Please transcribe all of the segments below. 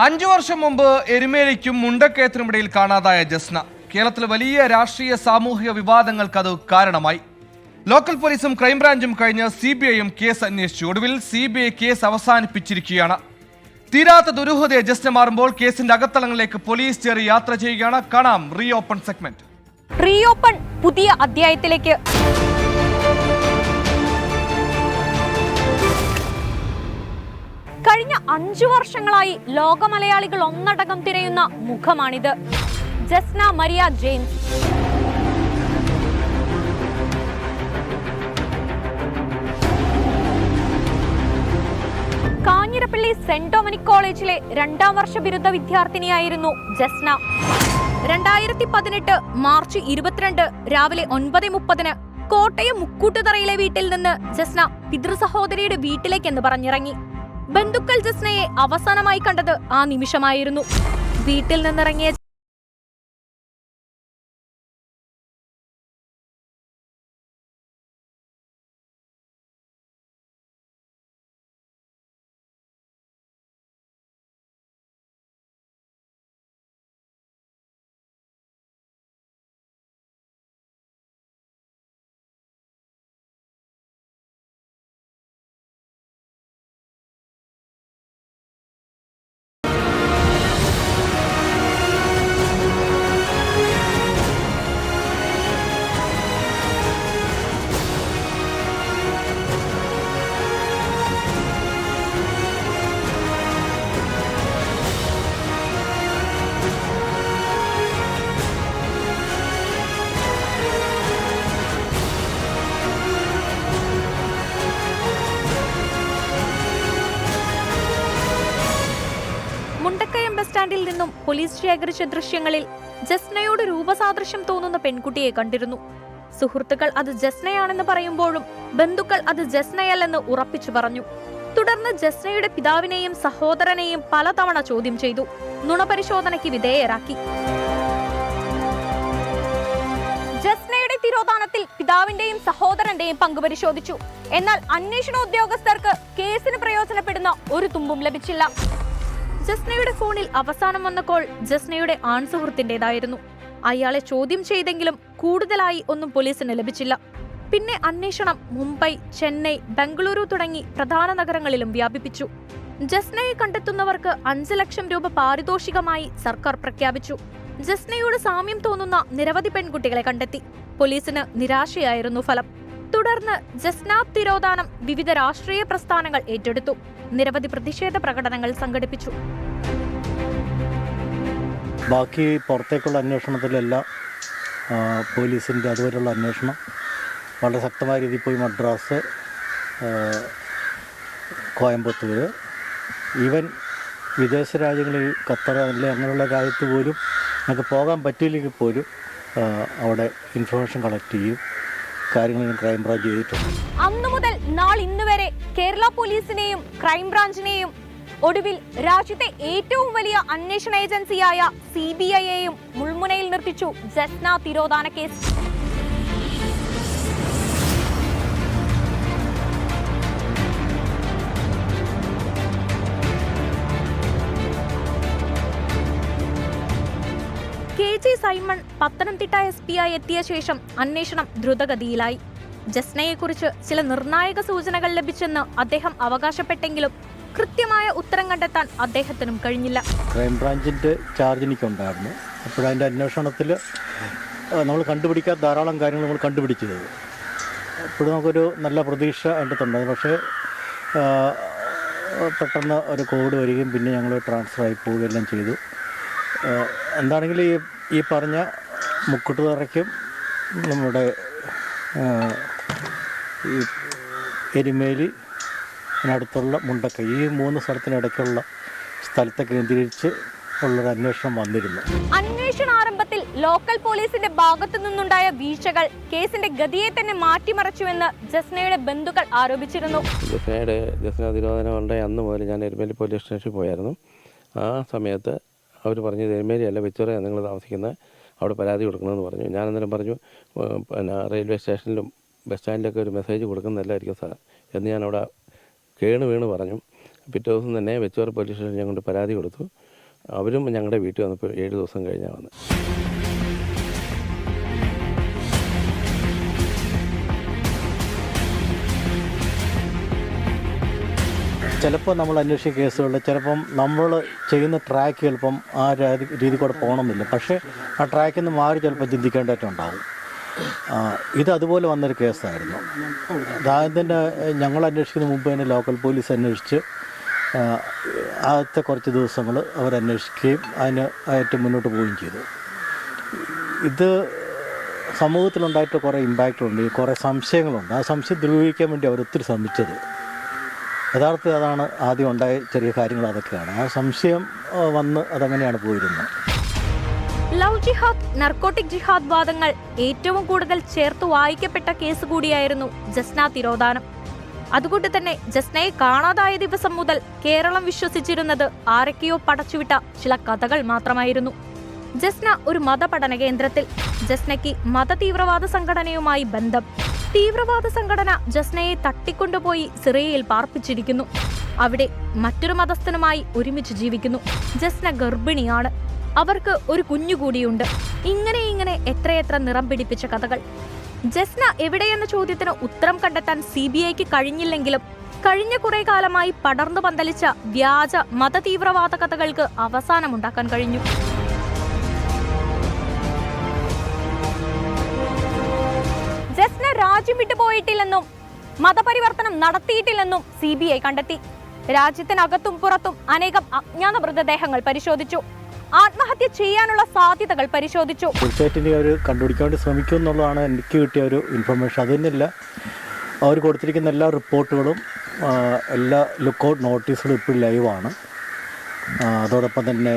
5 വർഷം മുമ്പ് എരുമേലിക്കും മുണ്ടക്കയത്തിനുമിടയിൽ കാണാതായ ജസ്ന കേരളത്തിലെ വലിയ രാഷ്ട്രീയ സാമൂഹിക വിവാദങ്ങൾക്ക് അത് കാരണമായി. ലോക്കൽ പോലീസും ക്രൈംബ്രാഞ്ചും കഴിഞ്ഞ് CBIയും കേസ് അന്വേഷിച്ചു. ഒടുവിൽ CBI കേസ് അവസാനിപ്പിച്ചിരിക്കുകയാണ്. തീരാത്ത ദുരൂഹതയെ ജസ്ന മാറുമ്പോൾ കേസിന്റെ അകത്തളങ്ങളിലേക്ക് പോലീസ് ചേറി യാത്ര ചെയ്യുകയാണ്. കാണാം reopen segment. Reopen പുതിയ അധ്യായത്തിലേക്ക്. കഴിഞ്ഞ 5 വർഷങ്ങളായി ലോക മലയാളികൾ ഒന്നടങ്കം തിരയുന്ന മുഖമാണിത്. Jasna Maria James. Kanjirappally saint Dominic കോളേജിലെ 2ാം വർഷ ബിരുദ വിദ്യാർത്ഥിനിയായിരുന്നു ജസ്ന. 2018 മാർച്ച് 22 രാവിലെ 9:30 കോട്ടയം മുക്കൂട്ടുതറയിലെ വീട്ടിൽ നിന്ന് ജസ്ന പിതൃസഹോദരിയുടെ വീട്ടിലേക്കെന്ന് പറഞ്ഞിറങ്ങി. ബന്ധുക്കൾ ജസ്നയെ അവസാനമായി കണ്ടത് ആ നിമിഷമായിരുന്നു. വീട്ടിൽ നിന്നിറങ്ങിയ മുണ്ടക്കയം ബസ് സ്റ്റാൻഡിൽ നിന്നും പോലീസ് ശേഖരിച്ച ദൃശ്യങ്ങളിൽ ജസ്നയോട് രൂപസാദൃശ്യം തോന്നുന്ന പെൺകുട്ടിയെ കണ്ടിരുന്നു. സുഹൃത്തുക്കൾ അത് ജസ്നയാണെന്ന് പറയുമ്പോഴും ബന്ധുക്കൾ അത് ജസ്നയല്ലെന്ന് ഉറപ്പിച്ചു പറഞ്ഞു. തുടർന്ന് ജസ്നയുടെ പിതാവിനെയും സഹോദരനെയും പലതവണ ചോദ്യം ചെയ്തു. നുണപരിശോധനയ്ക്ക് വിധേയരാക്കി. ജസ്നയുടെ തിരോധാനത്തിൽ പിതാവിന്റെയും സഹോദരന്റെയും പങ്ക് പരിശോധിച്ചു. എന്നാൽ അന്വേഷണ ഉദ്യോഗസ്ഥർക്ക് കേസിന് പ്രയോജനപ്പെടുന്ന ഒരു തുമ്പും ലഭിച്ചില്ല. ജസ്നയുടെ ഫോണിൽ അവസാനം വന്ന കോൾ ജസ്നയുടെ ആൺസുഹൃത്തിൻ്റെതായിരുന്നു. അയാളെ ചോദ്യം ചെയ്തെങ്കിലും കൂടുതലായി ഒന്നും പോലീസിന് ലഭിച്ചില്ല. പിന്നെ അന്വേഷണം മുംബൈ, ചെന്നൈ, ബംഗളൂരു തുടങ്ങി പ്രധാന നഗരങ്ങളിലും വ്യാപിപ്പിച്ചു. ജസ്നയെ കണ്ടെത്തുന്നവർക്ക് 5 ലക്ഷം രൂപ പാരിതോഷികമായി സർക്കാർ പ്രഖ്യാപിച്ചു. ജസ്നയോട് സാമ്യം തോന്നുന്ന നിരവധി പെൺകുട്ടികളെ കണ്ടെത്തി. പോലീസിന് നിരാശയായിരുന്നു ഫലം. തുടർന്ന് ജസ്ന തിരോധാനം വിവിധ രാഷ്ട്രീയ പ്രസ്ഥാനങ്ങൾ ഏറ്റെടുത്തു. നിരവധി പ്രതിഷേധ പ്രകടനങ്ങൾ സംഘടിപ്പിച്ചു. ബാക്കി പുറത്തേക്കുള്ള അന്വേഷണത്തിലെല്ലാം പോലീസിൻ്റെ അതുവരെയുള്ള അന്വേഷണം വളരെ ശക്തമായ രീതിയിൽ പോയി മദ്രാസ്, കോയമ്പത്തൂർ, ഈവൻ വിദേശ രാജ്യങ്ങളിൽ ഖത്തർ അല്ലെങ്കിൽ അങ്ങനെയുള്ള രാജ്യത്ത് പോലും നമുക്ക് പോകാൻ പറ്റിയില്ലെങ്കിൽ പോലും അവിടെ ഇൻഫർമേഷൻ കളക്ട് ചെയ്യും. കാര്യങ്ങൾ ക്രൈംബ്രാഞ്ച് ചെയ്തിട്ടുണ്ട്. അന്നു മുതൽ ഇന്ന് വരെ കേരള പോലീസിനെയും ക്രൈംബ്രാഞ്ചിനെയും ഒടുവിൽ രാജ്യത്തെ ഏറ്റവും വലിയ അന്വേഷണ ഏജൻസിയായ CBIയെയും മുൾമുനയിൽ നിർത്തിച്ചു ജസ്ന തിരോധാന കേസ്. KG സൈമൺ പത്തനംതിട്ട SP ആയി എത്തിയ ശേഷം അന്വേഷണം ദ്രുതഗതിയിലായി. ജസ്നയെക്കുറിച്ച് ചില നിർണായക സൂചനകൾ ലഭിച്ചെന്ന് അദ്ദേഹം അവകാശപ്പെട്ടെങ്കിലും കൃത്യമായ ഉത്തരം കണ്ടെത്താൻ അദ്ദേഹത്തിനും കഴിഞ്ഞില്ല. ക്രൈംബ്രാഞ്ചിൻ്റെ ചാർജ് എനിക്കുണ്ടായിരുന്നു. അപ്പോഴതിൻ്റെ അന്വേഷണത്തിൽ നമ്മൾ കണ്ടുപിടിക്കാത്ത ധാരാളം കാര്യങ്ങൾ നമ്മൾ കണ്ടുപിടിച്ചത്. അപ്പോഴും നമുക്കൊരു നല്ല പ്രതീക്ഷ അടുത്തുണ്ടായിരുന്നു. പക്ഷേ പെട്ടെന്ന് ഒരു കോവിഡ് വരികയും പിന്നെ ഞങ്ങൾ ട്രാൻസ്ഫർ ആയി പോവുകയെല്ലാം ചെയ്തു. എന്താണെങ്കിലും ഈ പറഞ്ഞ മുക്കുട്ടുതറയ്ക്കും നമ്മുടെ ഈ എരുമേലി അടുത്തുള്ള മുണ്ടക്കൈ, ഈ 3 സ്ഥലത്തിനിടയ്ക്കുള്ള സ്ഥലത്തെ കേന്ദ്രീകരിച്ച് ഉള്ളൊരു അന്വേഷണം വന്നിരുന്നു. അന്വേഷണ ആരംഭത്തിൽ ലോക്കൽ പോലീസിന്റെ ഭാഗത്തു നിന്നുണ്ടായ വീഴ്ചകൾ കേസിന്റെ ഗതിയെ തന്നെ മാറ്റിമറിച്ചുവെന്ന് ജസ്നയുടെ ബന്ധുക്കൾ ആരോപിച്ചിരുന്നു. ജസ്ന തിരോധാനം ഉണ്ടായി അന്ന് മുതൽ ഞാൻ എരുമേലി പോലീസ് സ്റ്റേഷനിൽ പോയായിരുന്നു. ആ സമയത്ത് അവർ പറഞ്ഞത് എരുമേലി അല്ല, വെച്ചോറയാണ് നിങ്ങൾ താമസിക്കുന്നത്, അവിടെ പരാതി കൊടുക്കണമെന്ന് പറഞ്ഞു. ഞാനന്നേരം പറഞ്ഞു, പിന്നെ റെയിൽവേ സ്റ്റേഷനിലും ബസ് സ്റ്റാൻഡിലൊക്കെ ഒരു മെസ്സേജ് കൊടുക്കുന്നതല്ലായിരിക്കും സാർ എന്ന് ഞാൻ അവിടെ വീണ് പറഞ്ഞു. പിറ്റേ ദിവസം തന്നെ വെച്ചോറ പോലീസ് സ്റ്റേഷനിൽ ഞാൻ കൊണ്ട് പരാതി കൊടുത്തു. അവരും ഞങ്ങളുടെ വീട്ടിൽ വന്നപ്പോൾ 7 ദിവസം കഴിഞ്ഞാണ് വന്നത്. ചിലപ്പോൾ നമ്മൾ അന്വേഷിക്കുന്ന കേസുകളിൽ ചിലപ്പം നമ്മൾ ചെയ്യുന്ന ട്രാക്ക് ചിലപ്പം ആ രീതി കൂടെ പോകണമെന്നില്ല, പക്ഷേ ആ ട്രാക്കിൽ നിന്ന് മാറി ചിലപ്പോൾ ചിന്തിക്കേണ്ടതായിട്ടുണ്ടാകും. ഇത് അതുപോലെ വന്നൊരു കേസായിരുന്നു. അതായതിൻ്റെ ഞങ്ങൾ അന്വേഷിക്കുന്ന മുമ്പ് തന്നെ ലോക്കൽ പോലീസ് അന്വേഷിച്ച് ആദ്യത്തെ കുറച്ച് ദിവസങ്ങൾ അവരന്വേഷിക്കുകയും ആയിട്ട് മുന്നോട്ട് പോവുകയും ചെയ്തു. ഇത് സമൂഹത്തിലുണ്ടായിട്ട് കുറേ ഇമ്പാക്റ്റുണ്ട്, കുറേ സംശയങ്ങളുണ്ട്. ആ സംശയം ദൂരീകരിക്കാൻ വേണ്ടി അവരൊത്തിരി ശ്രമിച്ചത്. യഥാർത്ഥത്തിൽ അതാണ് ആദ്യം ഉണ്ടായ ചെറിയ കാര്യങ്ങൾ അതൊക്കെയാണ്. ആ സംശയം വന്ന് അതങ്ങനെയാണ് പോയിരുന്നത്. ലവ് ജിഹാദ്, നർക്കോട്ടിക് ജിഹാദ് വാദങ്ങൾ ഏറ്റവും കൂടുതൽ ചേർത്ത് വായിക്കപ്പെട്ട കേസ് കൂടിയായിരുന്നു ജസ്ന തിരോധാനം. അതുകൊണ്ട് തന്നെ ജസ്നയെ കാണാതായ ദിവസം മുതൽ കേരളം വിശ്വസിച്ചിരുന്നത് ആരൊക്കെയോ പടച്ചുവിട്ട ചില കഥകൾ മാത്രമായിരുന്നു. ജസ്ന ഒരു മതപഠന കേന്ദ്രത്തിൽ, ജസ്നയ്ക്ക് മതതീവ്രവാദ സംഘടനയുമായി ബന്ധം. തീവ്രവാദ സംഘടന ജസ്നയെ തട്ടിക്കൊണ്ടുപോയി സിറിയയിൽ പാർപ്പിച്ചിരിക്കുന്നു. അവിടെ മറ്റൊരു മതസ്ഥനുമായി ഒരുമിച്ച് ജീവിക്കുന്നു. ജസ്ന ഗർഭിണിയാണ്, അവർക്ക് ഒരു കുഞ്ഞുകൂടിയുണ്ട്. ഇങ്ങനെ എത്രയെത്ര നിറം പിടിപ്പിച്ച കഥകൾ. ജസ്ന എവിടെയെന്ന ചോദ്യത്തിന് ഉത്തരം കണ്ടെത്താൻ CBIക്ക് കഴിഞ്ഞില്ലെങ്കിലും കഴിഞ്ഞ കുറെ കാലമായി പടർന്നു പന്തലിച്ച വ്യാജ മതതീവ്രവാദ കഥകൾക്ക് അവസാനമുണ്ടാക്കാൻ കഴിഞ്ഞു. ജസ്ന രാജ്യം വിട്ടുപോയിട്ടില്ലെന്നും മതപരിവർത്തനം നടത്തിയിട്ടില്ലെന്നും CBI കണ്ടെത്തി. രാജ്യത്തിനകത്തും പുറത്തും അനേകം അജ്ഞാത മൃതദേഹങ്ങൾ പരിശോധിച്ചു. ആത്മഹത്യ ചെയ്യാനുള്ള സാധ്യതകൾ പരിശോധിച്ചു. തീർച്ചയായിട്ടും അവർ കണ്ടുപിടിക്കാൻ വേണ്ടി ശ്രമിക്കും എന്നുള്ളതാണ് എനിക്ക് കിട്ടിയ ഒരു ഇൻഫർമേഷൻ. അതുതന്നെയല്ല, അവർ കൊടുത്തിരിക്കുന്ന എല്ലാ റിപ്പോർട്ടുകളും എല്ലാ ലുക്കൗട്ട് നോട്ടീസുകളും ഇപ്പോൾ ലൈവാണ്. അതോടൊപ്പം തന്നെ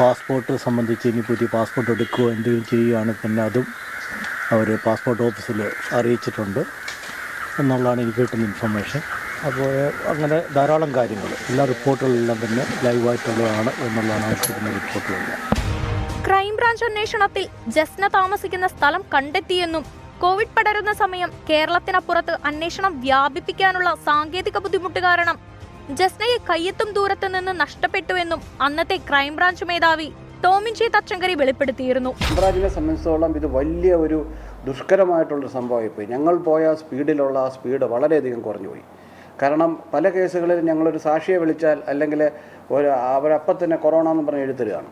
പാസ്പോർട്ട് സംബന്ധിച്ച് ഇനി പുതിയ പാസ്പോർട്ട് എടുക്കുകയോ എന്തെങ്കിലും ചെയ്യുകയാണെങ്കിൽ തന്നെ അതും അവർ പാസ്പോർട്ട് ഓഫീസിൽ അറിയിച്ചിട്ടുണ്ട് എന്നുള്ളതാണ് എനിക്ക് കിട്ടുന്ന ഇൻഫർമേഷൻ. അപ്പോൾ അങ്ങനെ ധാരാളം കാര്യങ്ങൾ എല്ലാ റിപ്പോർട്ടുകളെല്ലാം തന്നെ ലൈവായിട്ടുള്ളതാണ് എന്നുള്ളതാണ് ആവശ്യപ്പെടുന്ന റിപ്പോർട്ടുകൾ. ക്രൈംബ്രാഞ്ച് അന്വേഷണത്തിൽ ജസ്ന താമസിക്കുന്ന സ്ഥലം കണ്ടെത്തിയെന്നും കോവിഡ് പടരുന്ന സമയം കേരളത്തിനപ്പുറത്ത് അന്വേഷണം വ്യാപിപ്പിക്കാനുള്ള സാങ്കേതിക ബുദ്ധിമുട്ട് കാരണം ജസ്നയെ കയ്യെത്തും ദൂരത്ത് നിന്ന് നഷ്ടപ്പെട്ടുവെന്നും അന്നത്തെ ക്രൈംബ്രാഞ്ച് മേധാവി ടോമിൻ ജെ തച്ചങ്കരി വെളിപ്പെടുത്തിയിരുന്നു. ക്രൈംബ്രാഞ്ചിനെ സംബന്ധിച്ചിടത്തോളം ഇത് വലിയ ഒരു ദുഷ്കരമായിട്ടുള്ളൊരു സംഭവമായിപ്പോയി. ഞങ്ങൾ പോയ സ്പീഡിലുള്ള ആ സ്പീഡ് വളരെയധികം കുറഞ്ഞുപോയി. കാരണം പല കേസുകളിൽ ഞങ്ങളൊരു സാക്ഷിയെ വിളിച്ചാൽ അല്ലെങ്കിൽ അവരപ്പം തന്നെ കൊറോണ എന്ന് പറഞ്ഞ് എഴുതരുതാണ്,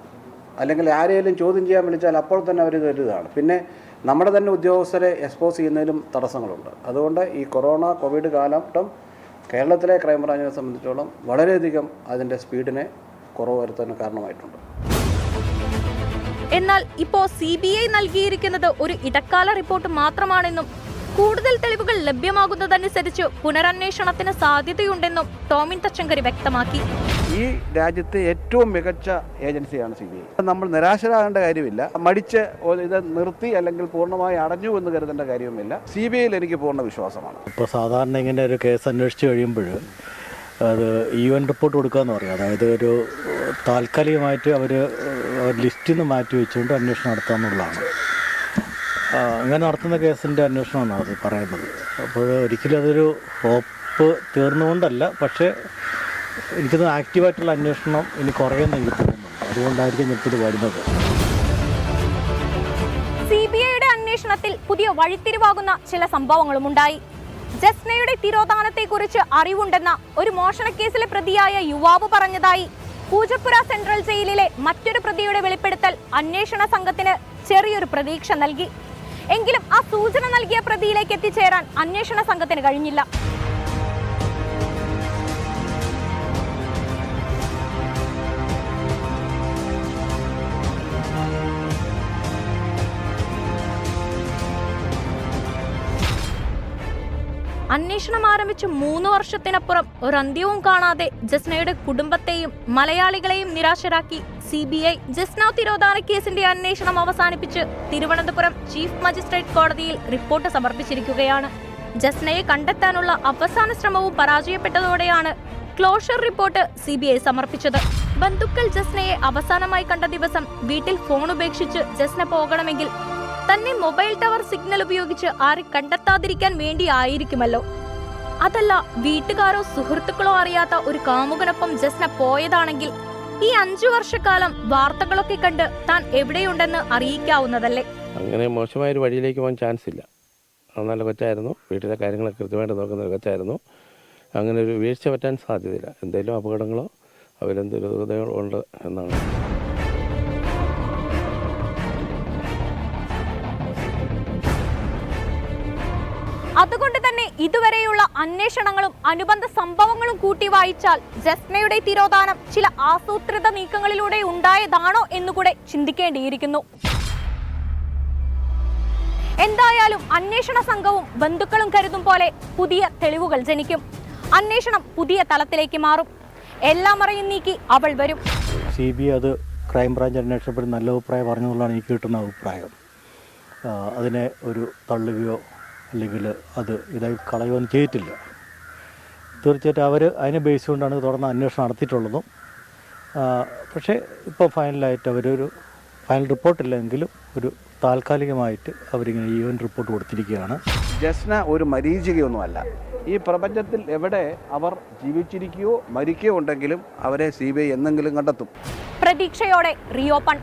അല്ലെങ്കിൽ ആരെയും ചോദ്യം ചെയ്യാൻ വിളിച്ചാൽ അപ്പോൾ തന്നെ അവർ തരുന്നതാണ്. പിന്നെ നമ്മുടെ തന്നെ ഉദ്യോഗസ്ഥരെ എക്സ്പോസ് ചെയ്യുന്നതിലും തടസ്സങ്ങളുണ്ട്. അതുകൊണ്ട് ഈ കോവിഡ് കാലഘട്ടം കേരളത്തിലെ ക്രൈംബ്രാഞ്ചിനെ സംബന്ധിച്ചോളം വളരെയധികം അതിൻ്റെ സ്പീഡിനെ കുറവ് വരുത്താൻ കാരണമായിട്ടുണ്ട്. എന്നാൽ ഇപ്പോൾ CBI നൽകിയിരിക്കുന്നത് ഒരു ഇടക്കാല റിപ്പോർട്ട് മാത്രമാണെന്നും കൂടുതൽ തെളിവുകൾ ലഭ്യമാകുന്നതനുസരിച്ച് പുനരന്വേഷണത്തിന് സാധ്യതയുണ്ടെന്നും ടോമിൻ തച്ചങ്കരി വ്യക്തമാക്കി. ഈ രാജ്യത്തെ ഏറ്റവും മികച്ച ഏജൻസിയാണ് CBI. നമ്മൾ നിരാശരാകേണ്ട കാര്യമില്ല. മടിച്ച് ഇത് നിർത്തി അല്ലെങ്കിൽ പൂർണ്ണമായി അടഞ്ഞു എന്ന് കരുതേണ്ട കാര്യവുമില്ല. CBIയിൽ എനിക്ക് പൂർണ്ണ വിശ്വാസമാണ്. ഇപ്പോൾ സാധാരണ ഇങ്ങനെ ഒരു കേസ് അന്വേഷിച്ച് കഴിയുമ്പോൾ അത് UN റിപ്പോർട്ട് കൊടുക്കുക എന്ന് പറയും. അതായത് ഒരു താൽക്കാലികമായിട്ട് അവർ ലിസ്റ്റിൽ നിന്ന് മാറ്റി വെച്ചുകൊണ്ട് അന്വേഷണം നടത്തുക എന്നുള്ളതാണ്. അങ്ങനെ നടത്തുന്ന കേസിൻ്റെ അന്വേഷണമാണ് അത് പറയുന്നത്. അപ്പോൾ ഒരിക്കലും അതൊരു ഹോപ്പ് തീർന്നുകൊണ്ടല്ല, പക്ഷേ എനിക്കത് ആക്റ്റീവായിട്ടുള്ള അന്വേഷണം ഇനി കുറയുമെന്ന് എനിക്ക് തോന്നുന്നു. അതുകൊണ്ടായിരിക്കും ഇപ്പോൾ ഇത് വരുന്നത്. CBIയുടെ അന്വേഷണത്തിൽ പുതിയ വഴിത്തിരിവാകുന്ന ചില സംഭവങ്ങളും ഉണ്ടായി. ജസ്നയുടെ തിരോധാനത്തെക്കുറിച്ച് അറിവുണ്ടെന്ന ഒരു മോഷണക്കേസിലെ പ്രതിയായ യുവാവ് പറഞ്ഞതായി പൂജപ്പുര സെൻട്രൽ ജയിലിലെ മറ്റൊരു പ്രതിയുടെ വെളിപ്പെടുത്തൽ അന്വേഷണ സംഘത്തിന് ചെറിയൊരു പ്രതീക്ഷ നൽകി. എങ്കിലും ആ സൂചന നൽകിയ പ്രതിയിലേക്ക് എത്തിച്ചേരാൻ അന്വേഷണ സംഘത്തിന് കഴിഞ്ഞില്ല. അന്വേഷണം ആരംഭിച്ച് 3 വർഷത്തിനപ്പുറം ഒരന്ത്യവും കാണാതെ ജസ്നയുടെ കുടുംബത്തെയും മലയാളികളെയും നിരാശരാക്കി CBI ജസ്ന തിരോധാന കേസിന്റെ അന്വേഷണം അവസാനിപ്പിച്ച് തിരുവനന്തപുരം ചീഫ് മജിസ്ട്രേറ്റ് കോടതിയിൽ റിപ്പോർട്ട് സമർപ്പിച്ചിരിക്കുകയാണ്. ജസ്നയെ കണ്ടെത്താനുള്ള അവസാന ശ്രമവും പരാജയപ്പെട്ടതോടെയാണ് ക്ലോഷർ റിപ്പോർട്ട് CBI സമർപ്പിച്ചത്. ബന്ധുക്കൾ ജസ്നയെ അവസാനമായി കണ്ട ദിവസം വീട്ടിൽ ഫോൺ ഉപേക്ഷിച്ച് ജസ്ന പോകണമെങ്കിൽ തന്നെ മൊബൈൽ ടവർ സിഗ്നൽ ഉപയോഗിച്ച് ആരെ കണ്ടെത്താതിരിക്കാൻ വേണ്ടിയായിരിക്കുമല്ലോ. അതല്ല വീട്ടുകാരോ സുഹൃത്തുക്കളോ അറിയാത്ത ഒരു കാമുകനൊപ്പം ജസ്ന പോയതാണെങ്കിൽ ഈ 5 വർഷക്കാലം വാർത്തകളൊക്കെ കണ്ട് താൻ എവിടെയുണ്ടെന്ന് അറിയിക്കാവുന്നതല്ലേ? അങ്ങനെ മോശമായൊരു വഴിയിലേക്ക് പോകാൻ ചാൻസ് ഇല്ല. നല്ല കൊച്ചായിരുന്നു, വീട്ടിലെ കാര്യങ്ങളൊക്കെ കൃത്യമായിട്ട് നോക്കുന്ന ഒരു കൊച്ചായിരുന്നു. അങ്ങനെ ഒരു വീഴ്ച പറ്റാൻ സാധ്യതയില്ല. എന്തെങ്കിലും അപകടങ്ങളോ അവരെന്തെങ്കിലും ഉണ്ട് എന്നാണ്. അതുകൊണ്ട് തന്നെ ഇതുവരെയുള്ള അന്വേഷണങ്ങളും അനുബന്ധ സംഭവങ്ങളും കൂട്ടി വായിച്ചാൽ ജസ്നയുടെ തിരോധാനം ചില ആസൂത്രിത നീക്കങ്ങളിലൂടെ ഉണ്ടായതാണോ എന്നുകൂടെ ചിന്തിക്കേണ്ടിയിരിക്കുന്നു. എന്തായാലും അന്വേഷണ സംഘവും ബന്ധുക്കളും കരുതും പോലെ പുതിയ തെളിവുകൾ ജനിക്കും. അന്വേഷണം പുതിയ തലത്തിലേക്ക് മാറും. എല്ലാം അറിയും നീക്കി അവൾ വരും. CBI അത് ക്രൈംബ്രാഞ്ച് അന്വേഷണത്തിൽ നല്ല അഭിപ്രായം പറഞ്ഞുകൊണ്ടാണ് എനിക്ക് കിട്ടുന്ന അഭിപ്രായം. അതിനെ ഒരു തള്ളുകയോ അല്ലെങ്കിൽ അത് ഇതായി കളയുകയൊന്നും ചെയ്തിട്ടില്ല. തീർച്ചയായിട്ടും അവർ അതിനെ ബേസ് കൊണ്ടാണ് തുടർന്ന് അന്വേഷണം നടത്തിയിട്ടുള്ളതും. പക്ഷേ ഇപ്പോൾ ഫൈനലായിട്ട് അവരൊരു ഫൈനൽ റിപ്പോർട്ടില്ലെങ്കിലും ഒരു താൽക്കാലികമായിട്ട് അവരിങ്ങനെ ഈവൻ റിപ്പോർട്ട് കൊടുത്തിരിക്കുകയാണ്. ജസ്ന ഒരു മരീചികയൊന്നുമല്ല. ഈ പ്രപഞ്ചത്തിൽ എവിടെ അവർ ജീവിച്ചിരിക്കുകയോ മരിക്കുകയോ ഉണ്ടെങ്കിലും അവരെ CBI എന്നെങ്കിലും കണ്ടെത്തും. പ്രതീക്ഷയോടെ റിയോപ്പൺ.